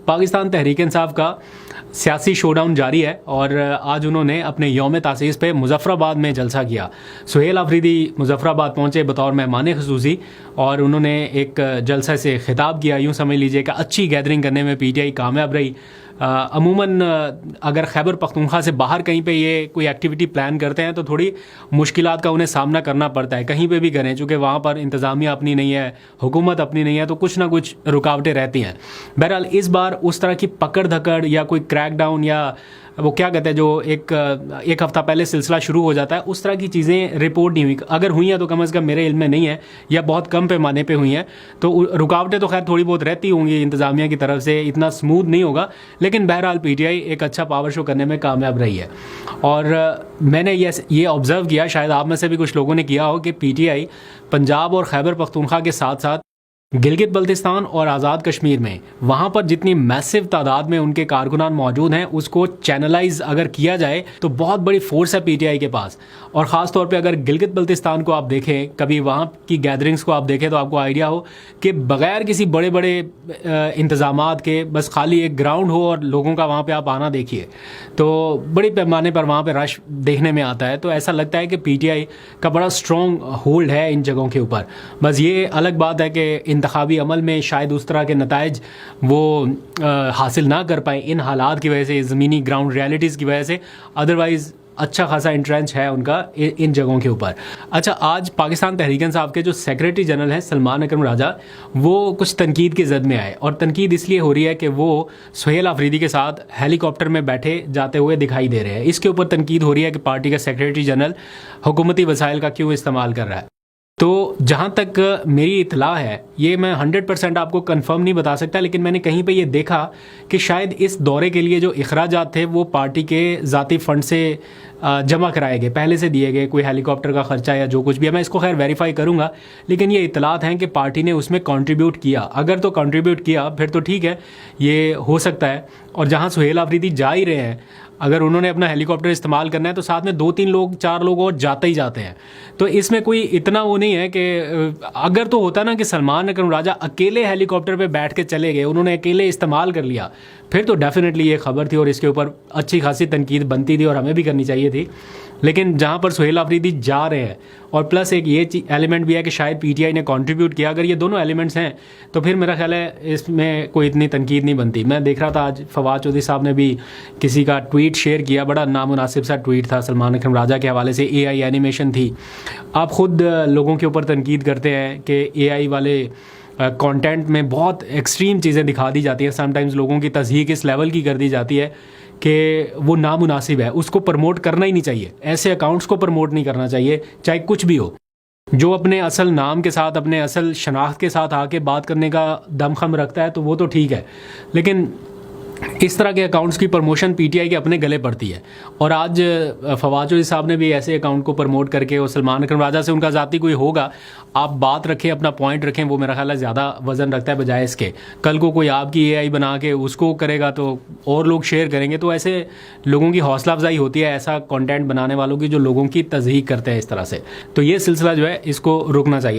پاکستان تحریک انصاف کا سیاسی شو ڈاؤن جاری ہے اور آج انہوں نے اپنے یوم تاسیس پہ مظفر آباد میں جلسہ کیا. سہیل آفریدی مظفر آباد پہنچے بطور مہمان خصوصی اور انہوں نے ایک جلسہ سے خطاب کیا. یوں سمجھ لیجئے کہ اچھی گیدرنگ کرنے میں پی ٹی آئی کامیاب رہی. عموماً اگر خیبر پختونخوا سے باہر کہیں پہ یہ کوئی ایکٹیویٹی پلان کرتے ہیں تو تھوڑی مشکلات کا انہیں سامنا کرنا پڑتا ہے, کہیں پہ بھی کریں, چونکہ وہاں پر انتظامیہ اپنی نہیں ہے, حکومت اپنی نہیں ہے, تو کچھ نہ کچھ رکاوٹیں رہتی ہیں. بہرحال اس بار اس طرح کی پکڑ دھکڑ یا کوئی کریک ڈاؤن یا وہ کیا کہتے ہیں جو ایک ہفتہ پہلے سلسلہ شروع ہو جاتا ہے, اس طرح کی چیزیں رپورٹ نہیں ہوئی. اگر ہوئی ہیں تو کم از کم میرے علم میں نہیں ہے یا بہت کم پیمانے پہ ہوئی ہیں. تو رکاوٹیں تو خیر تھوڑی بہت رہتی ہوں گی انتظامیہ کی طرف سے, اتنا اسموتھ نہیں ہوگا, لیکن بہرحال پی ٹی آئی ایک اچھا پاور شو کرنے میں کامیاب رہی ہے. اور میں نے یہ آبزرو کیا, شاید آپ میں سے بھی کچھ لوگوں نے کیا ہو, کہ پی ٹی آئی پنجاب اور خیبر پختونخوا کے ساتھ ساتھ گلگت بلتستان اور آزاد کشمیر میں وہاں پر جتنی میسو تعداد میں ان کے کارکنان موجود ہیں اس کو چینلائز اگر کیا جائے تو بہت بڑی فورس ہے پی ٹی آئی کے پاس. اور خاص طور پہ اگر گلگت بلتستان کو آپ دیکھیں, کبھی وہاں کی گیدرنگز کو آپ دیکھیں تو آپ کو آئیڈیا ہو کہ بغیر کسی بڑے بڑے انتظامات کے بس خالی ایک گراؤنڈ ہو اور لوگوں کا وہاں پہ آپ آنا دیکھیے تو بڑی پیمانے پر وہاں پہ رش دیکھنے میں آتا ہے. تو ایسا لگتا ہے کہ پی ٹی آئی کا بڑا اسٹرانگ ہولڈ ہے ان جگہوں کے اوپر. بس یہ الگ بات ہے کہ انتخابی عمل میں شاید اس طرح کے نتائج وہ حاصل نہ کر پائیں ان حالات کی وجہ سے, زمینی گراؤنڈ ریالٹیز کی وجہ سے. ادروائز اچھا خاصا انٹرنچ ہے ان کا ان جگہوں کے اوپر. اچھا, آج پاکستان تحریک انصاف کے جو سیکریٹری جنرل ہیں سلمان اکرم راجہ, وہ کچھ تنقید کی زد میں آئے, اور تنقید اس لیے ہو رہی ہے کہ وہ سہیل آفریدی کے ساتھ ہیلی کاپٹر میں بیٹھے جاتے ہوئے دکھائی دے رہے ہیں. اس کے اوپر تنقید ہو رہی ہے کہ پارٹی کا سیکریٹری جنرل حکومتی وسائل کا کیوں استعمال کر رہا ہے. تو جہاں تک میری اطلاع ہے, یہ میں 100% آپ کو کنفرم نہیں بتا سکتا, لیکن میں نے کہیں پہ یہ دیکھا کہ شاید اس دورے کے لیے جو اخراجات تھے وہ پارٹی کے ذاتی فنڈ سے جمع کرائے گئے, پہلے سے دیے گئے, کوئی ہیلی کاپٹر کا خرچہ یا جو کچھ بھی ہے. میں اس کو خیر ویریفائی کروں گا, لیکن یہ اطلاعات ہیں کہ پارٹی نے اس میں کنٹریبیوٹ کیا. اگر تو کنٹریبیوٹ کیا پھر تو ٹھیک ہے, یہ ہو سکتا ہے. اور جہاں سہیل آفریدی جا ہی رہے ہیں, اگر انہوں نے اپنا ہیلی کاپٹر استعمال کرنا ہے تو ساتھ میں 2-3 لوگ 4 لوگ اور جاتے ہی جاتے ہیں. تو اس میں کوئی اتنا وہ نہیں ہے کہ اگر تو ہوتا نا کہ سلمان اکرم راجہ اکیلے ہیلی کاپٹر پہ بیٹھ کے چلے گئے, انہوں نے اکیلے استعمال کر لیا, پھر تو ڈیفینیٹلی یہ خبر تھی اور اس کے اوپر اچھی خاصی تنقید بنتی تھی اور ہمیں بھی کرنی چاہیے تھی. لیکن جہاں پر سہیل آفریدی جا رہے ہیں, اور پلس ایک یہ ایلیمنٹ بھی ہے کہ شاید پی ٹی آئی نے کنٹریبیوٹ کیا, اگر یہ دونوں ایلیمنٹس ہیں تو پھر میرا خیال ہے اس میں کوئی اتنی تنقید نہیں بنتی. میں دیکھ رہا تھا آج فواد چودھری صاحب نے بھی کسی کا ٹویٹ شیئر کیا, بڑا نامناسب سا ٹویٹ تھا سلمان اکرم راجہ کے حوالے سے, اے آئی اینیمیشن تھی. آپ خود لوگوں کے اوپر تنقید کرتے ہیں کہ اے آئی والے کانٹینٹ میں بہت ایکسٹریم چیزیں دکھا دی جاتی ہیں, سم ٹائمز لوگوں کی تضحیق اس لیول کی کر دی جاتی ہے کہ وہ نامناسب ہے, اس کو پروموٹ کرنا ہی نہیں چاہیے. ایسے اکاؤنٹس کو پروموٹ نہیں کرنا چاہیے چاہے کچھ بھی ہو. جو اپنے اصل نام کے ساتھ اپنے اصل شناخت کے ساتھ آ کے بات کرنے کا دم خم رکھتا ہے تو وہ تو ٹھیک ہے, لیکن اس طرح کے اکاؤنٹس کی پروموشن پی ٹی آئی کے اپنے گلے پڑتی ہے. اور آج فواد چودھری صاحب نے بھی ایسے اکاؤنٹ کو پروموٹ کر کے, اور سلمان اکرم راجہ سے ان کا ذاتی کوئی ہوگا, آپ بات رکھیں, اپنا پوائنٹ رکھیں, وہ میرا خیال ہے زیادہ وزن رکھتا ہے بجائے اس کے. کل کو کوئی آپ کی اے آئی بنا کے اس کو کرے گا تو اور لوگ شیئر کریں گے, تو ایسے لوگوں کی حوصلہ افزائی ہوتی ہے ایسا کانٹینٹ بنانے والوں کی جو لوگوں کی تضحیق کرتے ہیں اس طرح سے. تو یہ سلسلہ جو ہے اس کو رکنا چاہیے.